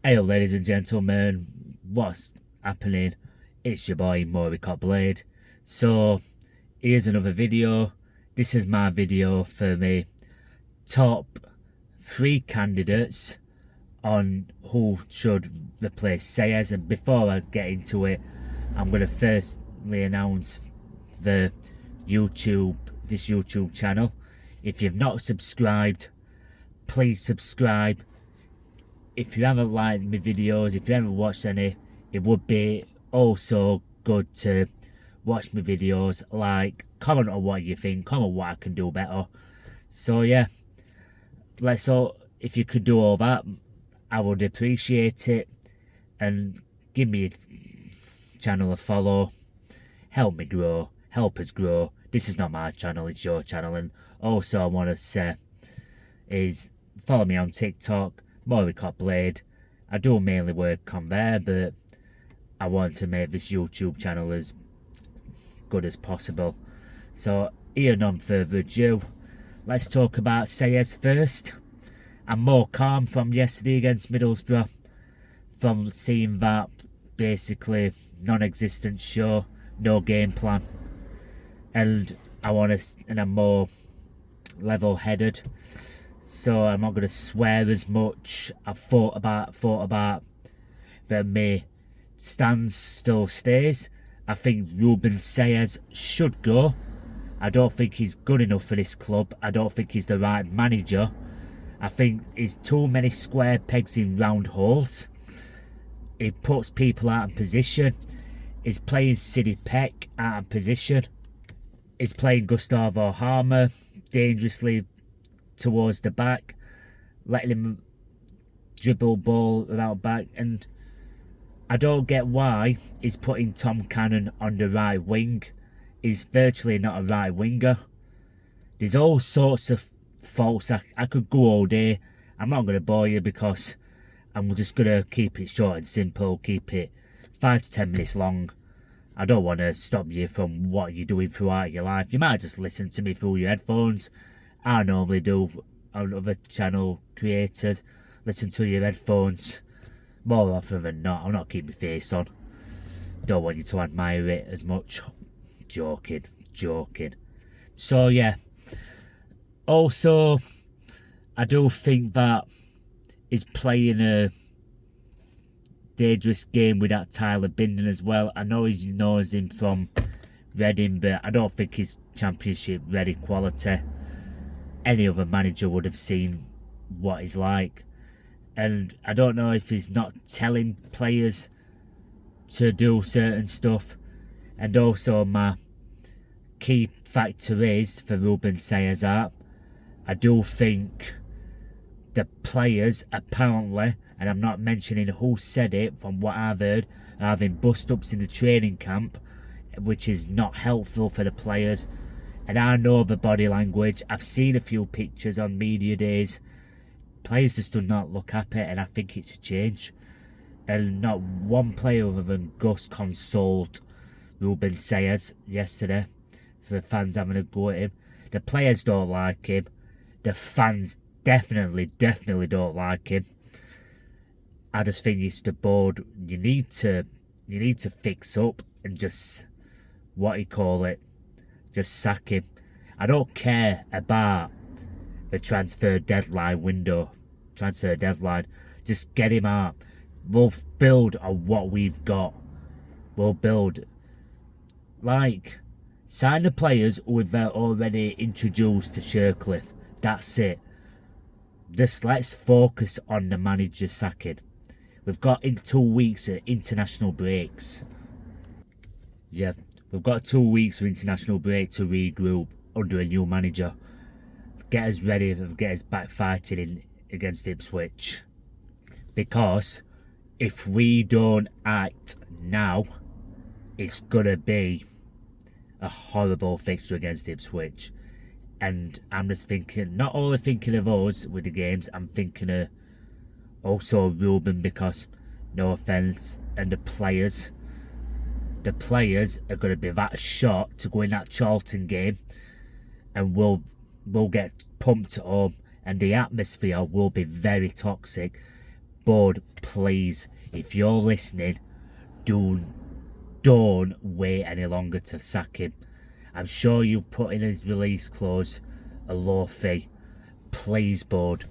Hey ladies and gentlemen, what's happening? It's your boy Moricott Blade. So here's another video. This is my video for me top 3 candidates on who should replace Sayers. And before I get into it, I'm going to firstly announce this YouTube channel. If you've not subscribed, please subscribe. If you haven't liked my videos, if you haven't watched any, it would be also good to watch my videos, like, comment on what you think, comment what I can do better. So yeah, if you could do all that, I would appreciate it, and give me channel a follow, help me grow, help us grow. This is not my channel, it's your channel. And also I want to say is follow me on TikTok, Moricott Blade. I do mainly work on there, but I want to make this YouTube channel as good as possible. So here, none further ado, let's talk about Sayers first. I'm more calm from yesterday against Middlesbrough, from seeing that basically non-existent show, no game plan, and I'm more level-headed. So I'm not going to swear as much. I've thought about that my stance still stays. I think Ruben Sayers should go. I don't think he's good enough for this club. I don't think he's the right manager. I think he's too many square pegs in round holes. He puts people out of position. He's playing Sidney Peck out of position. He's playing Gustavo Harmer dangerously towards the back, letting him dribble ball around back. And I don't get why he's putting Tom Cannon on the right wing. He's virtually not a right winger. There's all sorts of faults. I could go all day. I'm not going to bore you because I'm just going to keep it short and simple, keep it 5 to 10 minutes long. I don't want to stop you from what you're doing throughout your life. You might just listen to me through your headphones. I normally do. Other channel creators listen to your headphones more often than not. I'll not keep my face on. Don't want you to admire it as much. Joking. So yeah. Also, I do think that he's playing a dangerous game with that Tyler Binden as well. I know he knows him from Reading, but I don't think he's championship ready quality. Any other manager would have seen what he's like. And I don't know if he's not telling players to do certain stuff. And also my key factor is for Ruben Sayers out. I do think the players apparently, and I'm not mentioning who said it, from what I've heard, are having bust-ups in the training camp, which is not helpful for the players. And I know the body language. I've seen a few pictures on media days. Players just do not look happy, and I think it's a change. And not one player other than Gus consoled Ruben Sayers yesterday for the fans having a go at him. The players don't like him. The fans definitely don't like him. I just think it's the board. You need to fix up and just just sack him. I don't care about the transfer deadline. Just get him out. We'll build on what we've got. We'll build. Like, sign the players who we've already introduced to Shercliffe. That's it. Just let's focus on the manager sacking. We've got in 2 weeks of international breaks. Yeah. We've got 2 weeks of international break to regroup under a new manager. Get us ready and get us back fighting against Ipswich. Because if we don't act now, it's going to be a horrible fixture against Ipswich. And I'm just thinking, not only thinking of us with the games, I'm thinking of also Ruben, because, no offence, and the players are going to be that shot to go in that Charlton game, and we'll get pumped at home, and the atmosphere will be very toxic. But please, if you're listening, don't wait any longer to sack him. I'm sure you've put in his release clause a low fee. Please, Bud,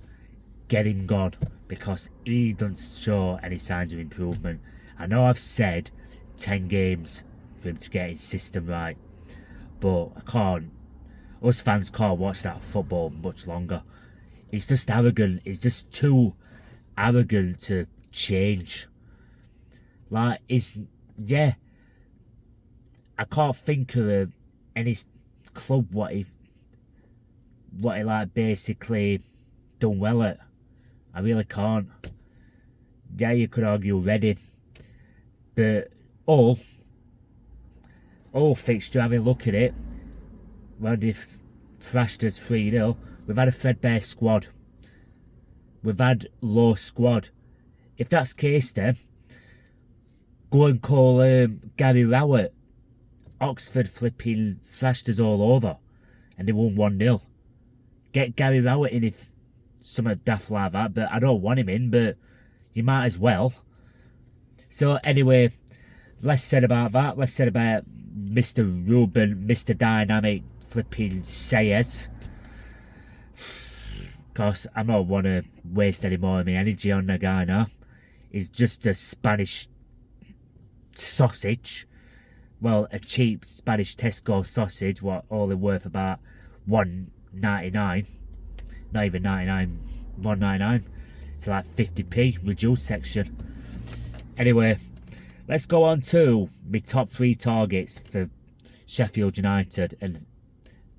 get him gone, because he doesn't show any signs of improvement. I know I've said 10 games for him to get his system right, but us fans can't watch that football much longer. He's just arrogant. He's just too arrogant to change. Like, I can't think of any club what he like basically done well at. I really can't. Yeah, you could argue Reading, but all fixture, having a look at it, well, they've thrashed us 3-0. We've had a threadbare squad. We've had low squad. If that's the case, then go and call Gary Rowett. Oxford flipping thrashed us all over, and they won 1-0. Get Gary Rowett in if something daft like that, but I don't want him in, but you might as well. So anyway, less said about that. Less said about Mr. Ruben, Mr. Dynamic flipping Sayers. Because I don't want to waste any more of my energy on the guy now. He's just a Spanish sausage. Well, a cheap Spanish Tesco sausage, what only worth about $1.99. Not even 99, $1.99. It's like 50p reduced section. Anyway, let's go on to my top 3 targets for Sheffield United and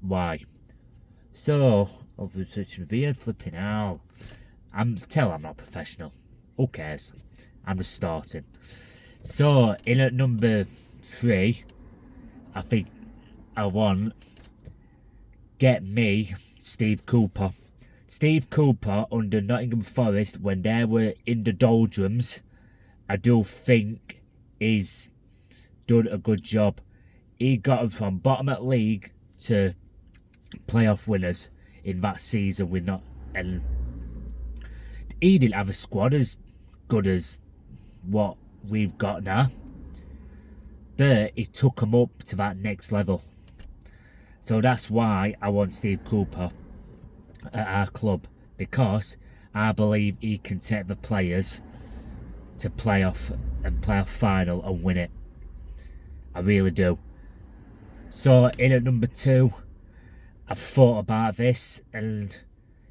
why. So, over such a beard flipping hell. I'm not professional. Who cares? I'm just starting. So, in at number 3, I think I want get me Steve Cooper. Steve Cooper under Nottingham Forest when they were in the doldrums, I do think he's done a good job. He got them from bottom of the league to playoff winners in that season. And he didn't have a squad as good as what we've got now, but he took them up to that next level. So that's why I want Steve Cooper at our club, because I believe he can take the players to playoff final and win it. I really do. So in at number 2, I've thought about this, and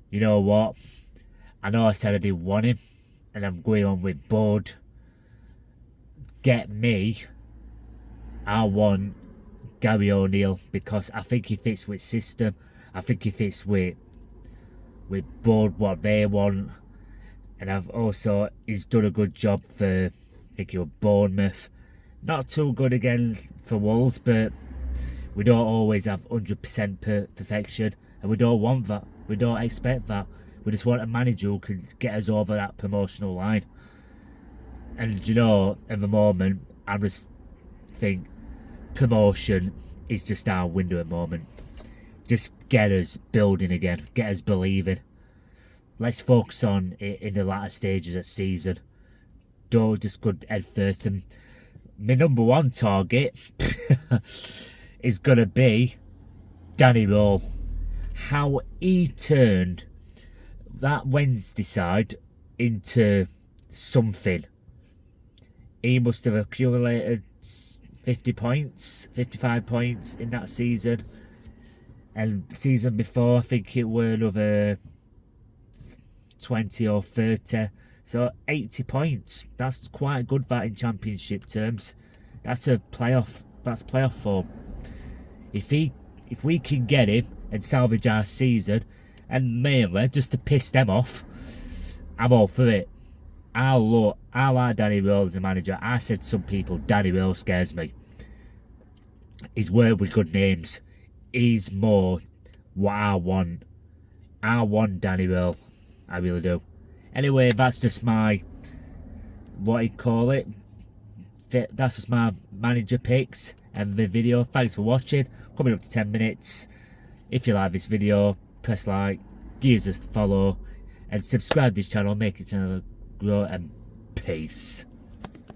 you know what? I know I said I didn't want him, and I'm going on with Bud. Get me. I want Gary O'Neill, because I think he fits with system. I think he fits with Bud, what they want. And he's done a good job for, I think he was Bournemouth. Not too good again for Wolves, but we don't always have 100% perfection, and we don't want that. We don't expect that. We just want a manager who can get us over that promotional line. And you know, at the moment, I just think promotion is just our window at the moment. Just get us building again, get us believing. Let's focus on it in the latter stages of the season. Don't just go head first. And my number 1 target is going to be Danny Röhl. How he turned that Wednesday side into something. He must have accumulated 50 points, 55 points in that season. And season before, I think it were another 20 or 30. So 80 points. That's quite good, that, in championship terms. That's playoff form. If we can get him and salvage our season, and mainly just to piss them off, I'm all for it. I like Danny Röhl as a manager. I said to some people, Danny Röhl scares me. He's worked with good names. He's more what I want. I want Danny Röhl. I really do. Anyway, that's just my, what you call it, that's just my manager picks and the video. Thanks for watching. Coming up to 10 minutes. If you like this video, press like, give us a follow, and subscribe to this channel. Make it channel grow, and peace.